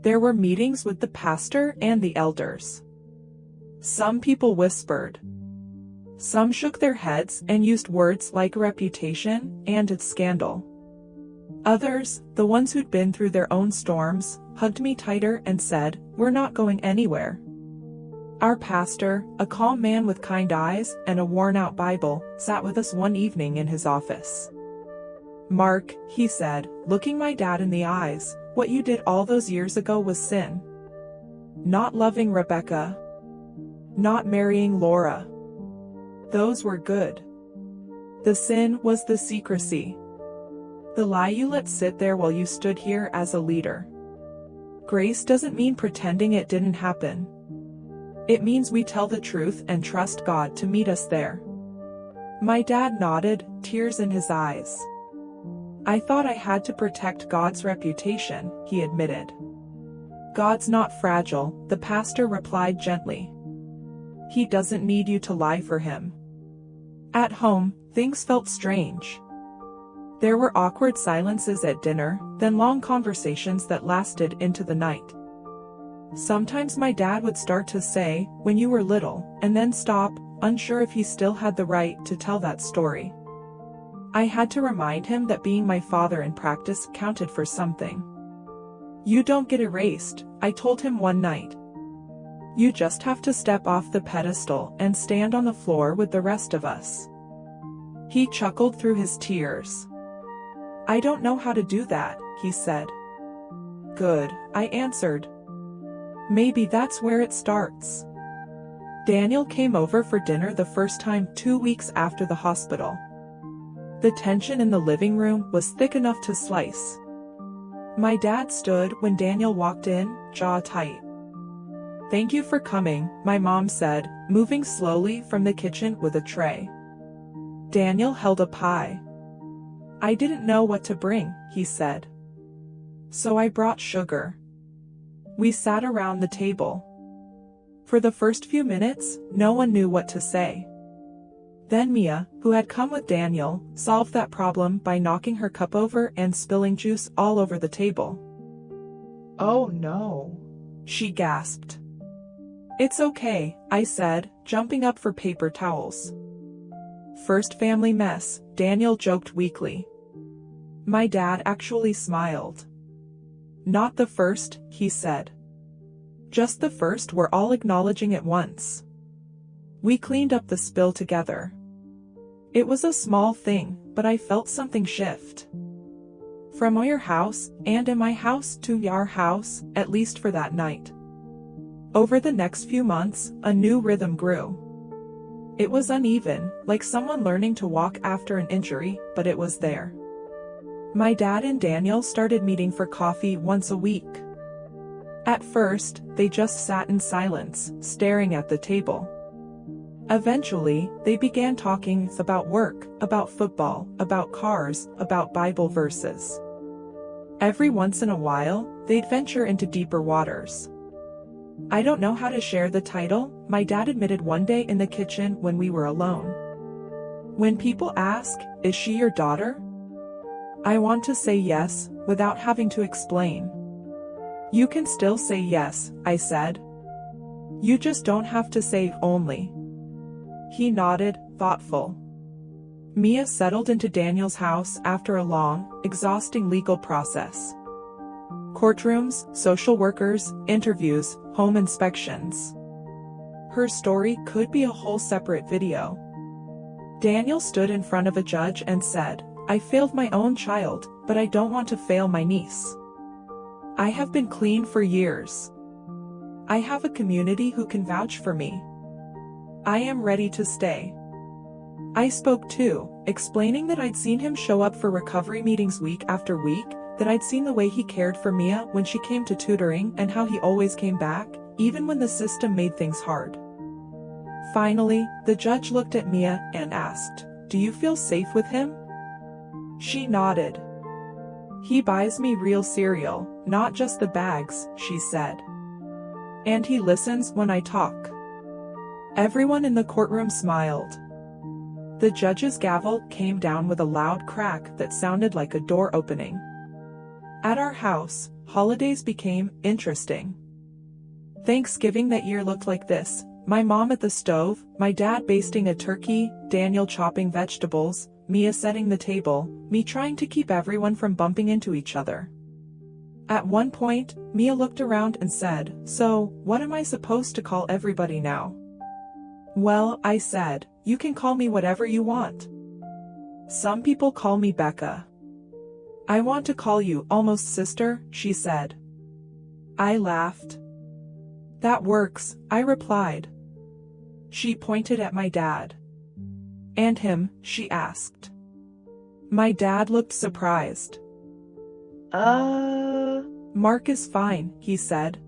There were meetings with the pastor and the elders. Some people whispered. Some shook their heads and used words like reputation and its scandal. Others, the ones who'd been through their own storms, hugged me tighter and said, we're not going anywhere. Our pastor, a calm man with kind eyes and a worn-out Bible, sat with us one evening in his office. Mark, he said, looking my dad in the eyes, what you did all those years ago was sin. Not loving Rebecca. Not marrying Laura. Those were good. The sin was the secrecy. The lie you let sit there while you stood here as a leader. Grace doesn't mean pretending it didn't happen. It means we tell the truth and trust God to meet us there. My dad nodded, tears in his eyes. I thought I had to protect God's reputation, he admitted. God's not fragile, the pastor replied gently. He doesn't need you to lie for him. At home, things felt strange. There were awkward silences at dinner, then long conversations that lasted into the night. Sometimes my dad would start to say, when you were little, and then stop, unsure if he still had the right to tell that story. I had to remind him that being my father in practice counted for something. You don't get erased, I told him one night. You just have to step off the pedestal and stand on the floor with the rest of us." He chuckled through his tears. "I don't know how to do that," he said. "Good," I answered. "Maybe that's where it starts." Daniel came over for dinner the first time 2 weeks after the hospital. The tension in the living room was thick enough to slice. My dad stood when Daniel walked in, jaw tight. "Thank you for coming," my mom said, moving slowly from the kitchen with a tray. Daniel held a pie. "I didn't know what to bring," he said. "So I brought sugar." We sat around the table. For the first few minutes, no one knew what to say. Then Mia, who had come with Daniel, solved that problem by knocking her cup over and spilling juice all over the table. "Oh no," she gasped. "It's okay," I said, jumping up for paper towels. "First family mess," Daniel joked weakly. My dad actually smiled. "Not the first," he said. "Just the first we're all acknowledging at once." We cleaned up the spill together. It was a small thing, but I felt something shift. From your house, and in my house, to your house, at least for that night. Over the next few months, a new rhythm grew. It was uneven, like someone learning to walk after an injury, but it was there. My dad and Daniel started meeting for coffee once a week. At first, they just sat in silence, staring at the table. Eventually, they began talking about work, about football, about cars, about Bible verses. Every once in a while, they'd venture into deeper waters. "I don't know how to share the title," my dad admitted one day in the kitchen when we were alone. "When people ask, 'Is she your daughter?' I want to say yes, without having to explain." "You can still say yes," I said. "You just don't have to say only." He nodded, thoughtful. Mia settled into Daniel's house after a long, exhausting legal process. Courtrooms, social workers, interviews, home inspections. Her story could be a whole separate video. Daniel stood in front of a judge and said, "I failed my own child, but I don't want to fail my niece. I have been clean for years. I have a community who can vouch for me. I am ready to stay." I spoke too, explaining that I'd seen him show up for recovery meetings week after week, that I'd seen the way he cared for Mia when she came to tutoring and how he always came back, even when the system made things hard. Finally, the judge looked at Mia and asked, "Do you feel safe with him?" She nodded. "He buys me real cereal, not just the bags," she said. "And he listens when I talk." Everyone in the courtroom smiled. The judge's gavel came down with a loud crack that sounded like a door opening. At our house, holidays became interesting. Thanksgiving that year looked like this: my mom at the stove, my dad basting a turkey, Daniel chopping vegetables, Mia setting the table, me trying to keep everyone from bumping into each other. At one point, Mia looked around and said, "So, what am I supposed to call everybody now?" "Well," I said, "you can call me whatever you want. Some people call me Becca." "I want to call you almost sister," she said. I laughed. "That works," I replied. She pointed at my dad. "And him?" she asked. My dad looked surprised. Mark is fine," he said.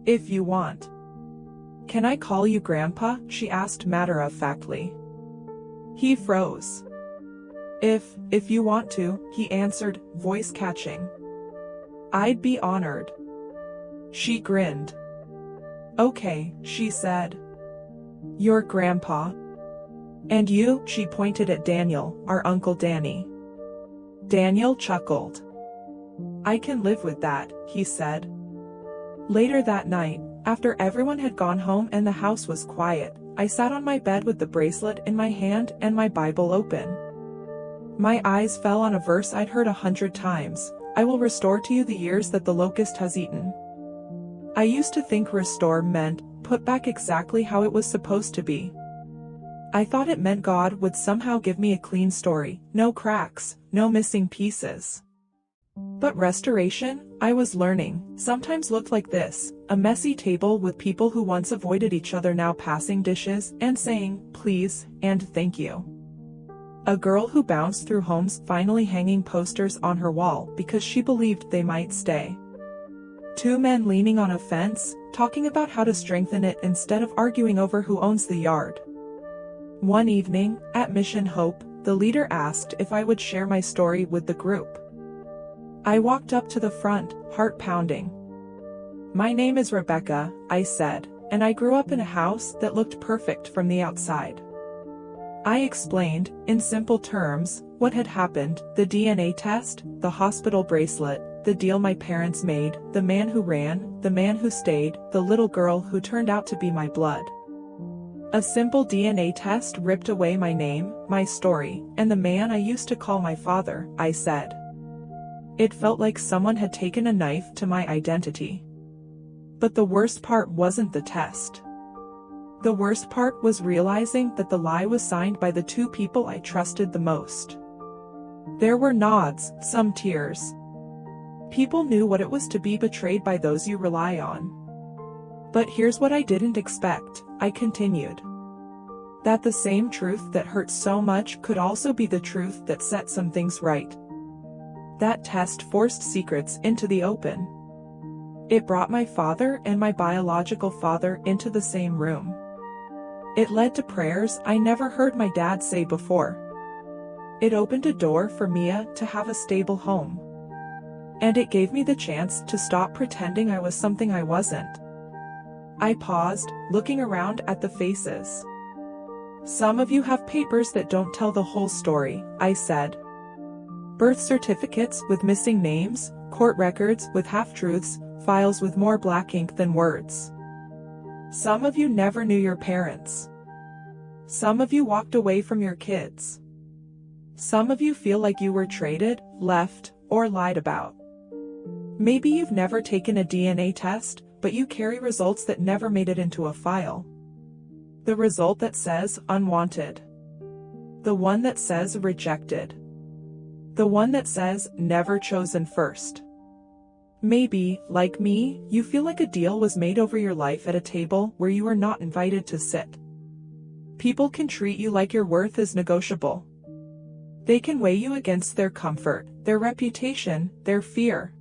"If you want." "Can I call you Grandpa?" she asked matter-of-factly. He froze. If you want to," he answered, voice catching. "I'd be honored." She grinned. "Okay," she said. "You're Grandpa. And you," she pointed at Daniel, our Uncle Danny. Daniel chuckled. "I can live with that," he said. Later that night, after everyone had gone home and the house was quiet, I sat on my bed with the bracelet in my hand and my Bible open. My eyes fell on a verse I'd heard 100 times: "I will restore to you the years that the locust has eaten." I used to think restore meant put back exactly how it was supposed to be. I thought it meant God would somehow give me a clean story, no cracks, no missing pieces. But restoration, I was learning, sometimes looked like this: a messy table with people who once avoided each other now passing dishes and saying, please, and thank you. A girl who bounced through homes finally hanging posters on her wall because she believed they might stay. Two men leaning on a fence, talking about how to strengthen it instead of arguing over who owns the yard. One evening, at Mission Hope, the leader asked if I would share my story with the group. I walked up to the front, heart pounding. My name is Rebecca, I said, and I grew up in a house that looked perfect from the outside. I explained, in simple terms, what had happened: the DNA test, the hospital bracelet, the deal my parents made, the man who ran, the man who stayed, the little girl who turned out to be my blood. A simple DNA test ripped away my name, my story, and the man I used to call my father, I said. It felt like someone had taken a knife to my identity. But the worst part wasn't the test. The worst part was realizing that the lie was signed by the two people I trusted the most. There were nods, some tears. People knew what it was to be betrayed by those you rely on. But here's what I didn't expect, I continued. That the same truth that hurt so much could also be the truth that set some things right. That test forced secrets into the open. It brought my father and my biological father into the same room. It led to prayers I never heard my dad say before. It opened a door for Mia to have a stable home. And it gave me the chance to stop pretending I was something I wasn't. I paused, looking around at the faces. Some of you have papers that don't tell the whole story, I said. Birth certificates with missing names, court records with half-truths, files with more black ink than words. Some of you never knew your parents. Some of you walked away from your kids. Some of you feel like you were traded, left, or lied about. Maybe you've never taken a DNA test, but you carry results that never made it into a file. The result that says unwanted. The one that says rejected. The one that says never chosen first. Maybe, like me, you feel like a deal was made over your life at a table where you were not invited to sit. People can treat you like your worth is negotiable. They can weigh you against their comfort, their reputation, their fear.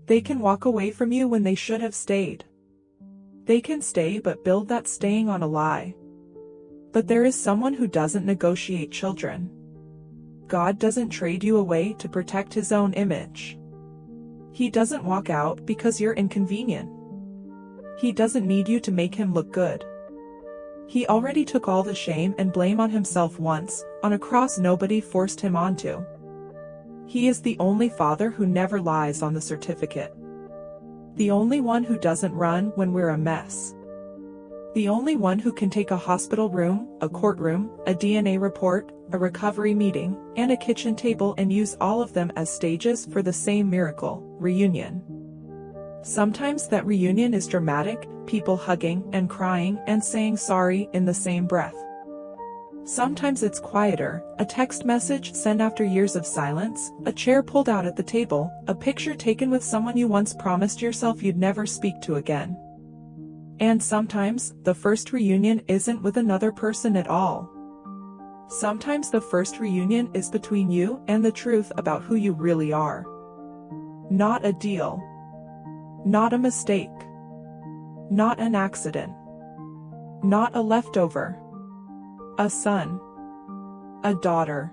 They can walk away from you when they should have stayed. They can stay but build that staying on a lie. But there is someone who doesn't negotiate children. God doesn't trade you away to protect his own image. He doesn't walk out because you're inconvenient. He doesn't need you to make him look good. He already took all the shame and blame on himself once, on a cross nobody forced him onto. He is the only father who never lies on the certificate. The only one who doesn't run when we're a mess. The only one who can take a hospital room, a courtroom, a DNA report, a recovery meeting, and a kitchen table and use all of them as stages for the same miracle, reunion. Sometimes that reunion is dramatic, people hugging and crying and saying sorry in the same breath. Sometimes it's quieter, a text message sent after years of silence, a chair pulled out at the table, a picture taken with someone you once promised yourself you'd never speak to again. And sometimes, the first reunion isn't with another person at all. Sometimes the first reunion is between you and the truth about who you really are. Not a deal. Not a mistake. Not an accident. Not a leftover. A son. A daughter.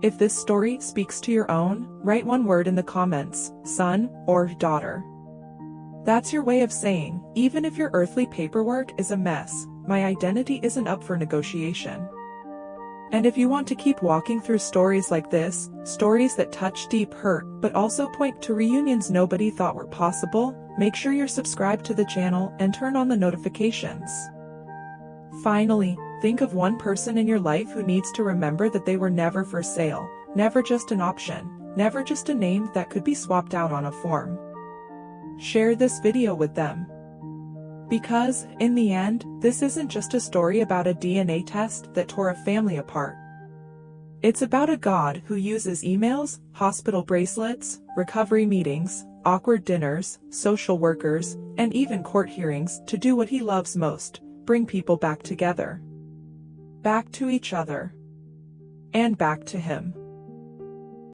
If this story speaks to your own, write one word in the comments, son or daughter. That's your way of saying, even if your earthly paperwork is a mess, my identity isn't up for negotiation. And if you want to keep walking through stories like this, stories that touch deep hurt but also point to reunions nobody thought were possible, make sure you're subscribed to the channel and turn on the notifications. Finally, think of one person in your life who needs to remember that they were never for sale, never just an option, never just a name that could be swapped out on a form. Share this video with them. Because, in the end, this isn't just a story about a DNA test that tore a family apart. It's about a God who uses emails, hospital bracelets, recovery meetings, awkward dinners, social workers, and even court hearings to do what he loves most: bring people back together. Back to each other. And back to him.